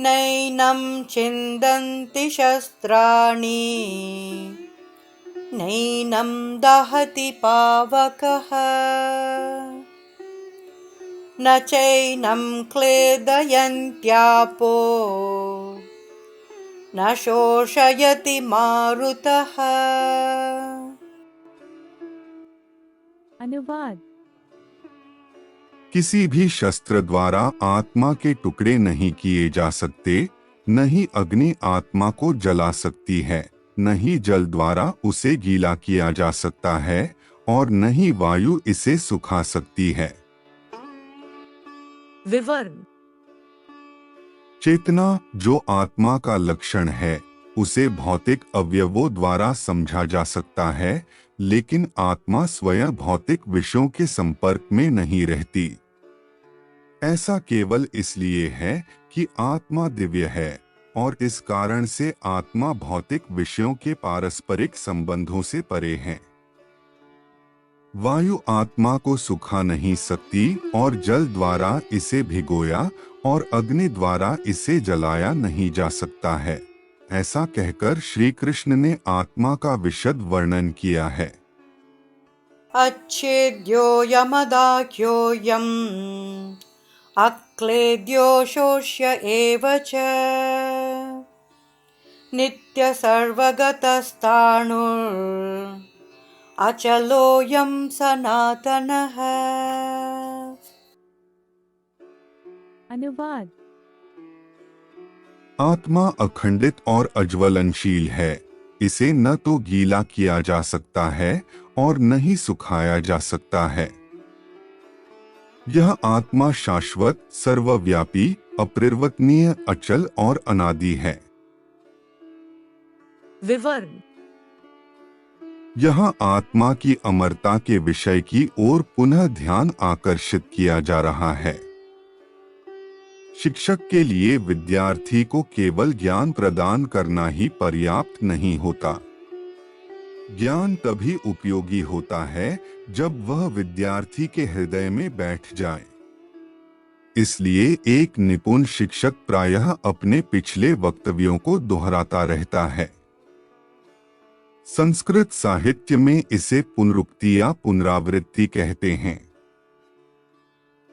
नैनं छिन्दन्ति शस्त्राणि नैनं दहति पावकः न चैनं क्लेदयन्त्यापो न शोषयति मारुतः। अनुवाद। किसी भी शस्त्र द्वारा आत्मा के टुकड़े नहीं किए जा सकते, न ही अग्नि आत्मा को जला सकती है, न ही जल द्वारा उसे गीला किया जा सकता है और न ही वायु इसे सुखा सकती है। विवरण। चेतना जो आत्मा का लक्षण है, उसे भौतिक अवयवों द्वारा समझा जा सकता है, लेकिन आत्मा स्वयं भौतिक विषयों के संपर्क में नहीं रहती। ऐसा केवल इसलिए है कि आत्मा दिव्य है और इस कारण से आत्मा भौतिक विषयों के पारस्परिक संबंधों से परे है। वायु आत्मा को सुखा नहीं सकती और जल द्वारा इसे भिगोया और अग्नि द्वारा इसे जलाया नहीं जा सकता है। ऐसा कहकर श्री कृष्ण ने आत्मा का विशद वर्णन किया है। अच्छेद्योऽयमदाह्योऽयम् अक्लेद्यो शोष्य एव च नित्य सर्वगतस्ताणुर् अचलोऽयं सनातनः। अनुवाद। आत्मा अखंडित और अज्वलनशील है। इसे न तो गीला किया जा सकता है और न ही सुखाया जा सकता है। यह आत्मा शाश्वत, सर्वव्यापी, अपरिवर्तनीय, अचल और अनादि है। विवरण। यह आत्मा की अमरता के विषय की ओर पुनः ध्यान आकर्षित किया जा रहा है। शिक्षक के लिए विद्यार्थी को केवल ज्ञान प्रदान करना ही पर्याप्त नहीं होता। ज्ञान तभी उपयोगी होता है जब वह विद्यार्थी के हृदय में बैठ जाए। इसलिए एक निपुण शिक्षक प्रायः अपने पिछले वक्तव्यों को दोहराता रहता है। संस्कृत साहित्य में इसे पुनरुक्ति या पुनरावृत्ति कहते हैं।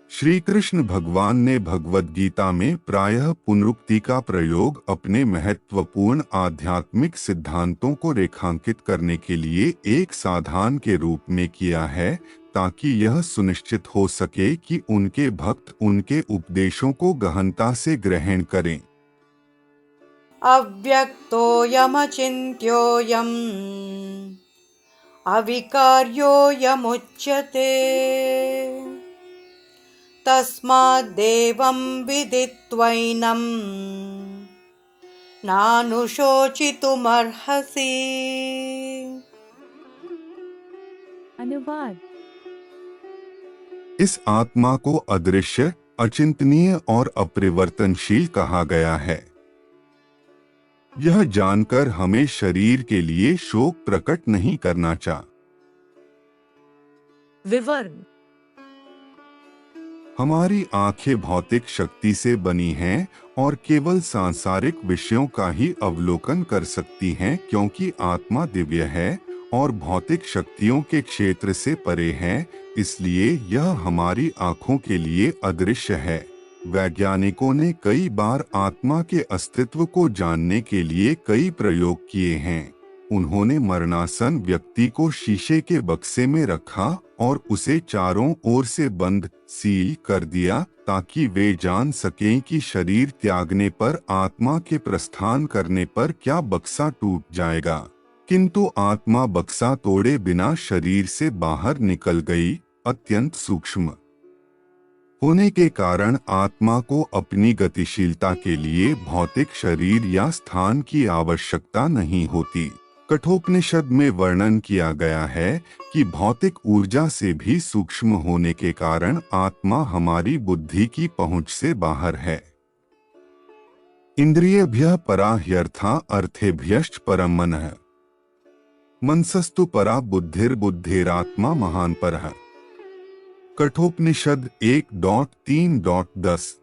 श्री कृष्ण भगवान ने भगवद गीता में प्रायः पुनरुक्ति का प्रयोग अपने महत्वपूर्ण आध्यात्मिक सिद्धांतों को रेखांकित करने के लिए एक साधन के रूप में किया है, ताकि यह सुनिश्चित हो सके कि उनके भक्त उनके उपदेशों को गहनता से ग्रहण करें। अव्यक्तोऽयमचिन्त्योऽयम् अविकार्योऽयमुच्यते तस्माद्देवं विदित्वैनं नानुशोचितुमर्हसि। अनुवाद। इस आत्मा को अदृश्य, अचिंतनीय और अपरिवर्तनशील कहा गया है। यह जानकर हमें शरीर के लिए शोक प्रकट नहीं करना चाहिए। विवरण। हमारी आंखें भौतिक शक्ति से बनी हैं और केवल सांसारिक विषयों का ही अवलोकन कर सकती हैं, क्योंकि आत्मा दिव्य है और भौतिक शक्तियों के क्षेत्र से परे है। इसलिए यह हमारी आंखों के लिए अदृश्य है। वैज्ञानिकों ने कई बार आत्मा के अस्तित्व को जानने के लिए कई प्रयोग किए हैं। उन्होंने मरणासन व्यक्ति को शीशे के बक्से में रखा और उसे चारों ओर से बंद सील कर दिया, ताकि वे जान सकें कि शरीर त्यागने पर आत्मा के प्रस्थान करने पर क्या बक्सा टूट जाएगा। किंतु आत्मा बक्सा तोड़े बिना शरीर से बाहर निकल गई। अत्यंत सूक्ष्म होने के कारण आत्मा को अपनी गतिशीलता के लिए भौतिक शरीर या स्थान की आवश्यकता नहीं होती। कठोपनिषद में वर्णन किया गया है कि भौतिक ऊर्जा से भी सूक्ष्म होने के कारण आत्मा हमारी बुद्धि की पहुंच से बाहर है। इंद्रियभ्यः परा ह्यर्था अर्थेभ्यश्च परम मनः मनसस्तु परा बुद्धिर्बुद्धिरात्मा महान परः। कठोपनिषद 1.3.10।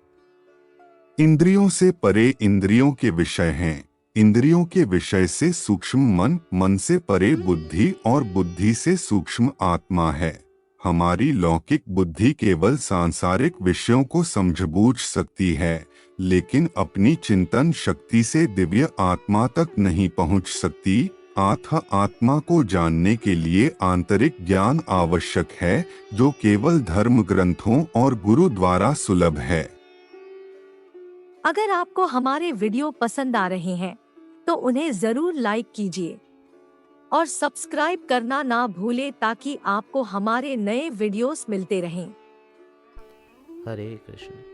इंद्रियों से परे इंद्रियों के विषय हैं, इंद्रियों के विषय से सूक्ष्म मन, मन से परे बुद्धि और बुद्धि से सूक्ष्म आत्मा है। हमारी लौकिक बुद्धि केवल सांसारिक विषयों को समझ-बूझ सकती है, लेकिन अपनी चिंतन शक्ति से दिव्य आत्मा तक नहीं पहुंच सकती। आत्मा को जानने के लिए आंतरिक ज्ञान आवश्यक है, जो केवल धर्म ग्रंथों और गुरु द्वारा सुलभ है। अगर आपको हमारे वीडियो पसंद आ रहे हैं तो उन्हें जरूर लाइक कीजिए और सब्सक्राइब करना ना भूलें ताकि आपको हमारे नए वीडियोस मिलते रहें। हरे कृष्ण।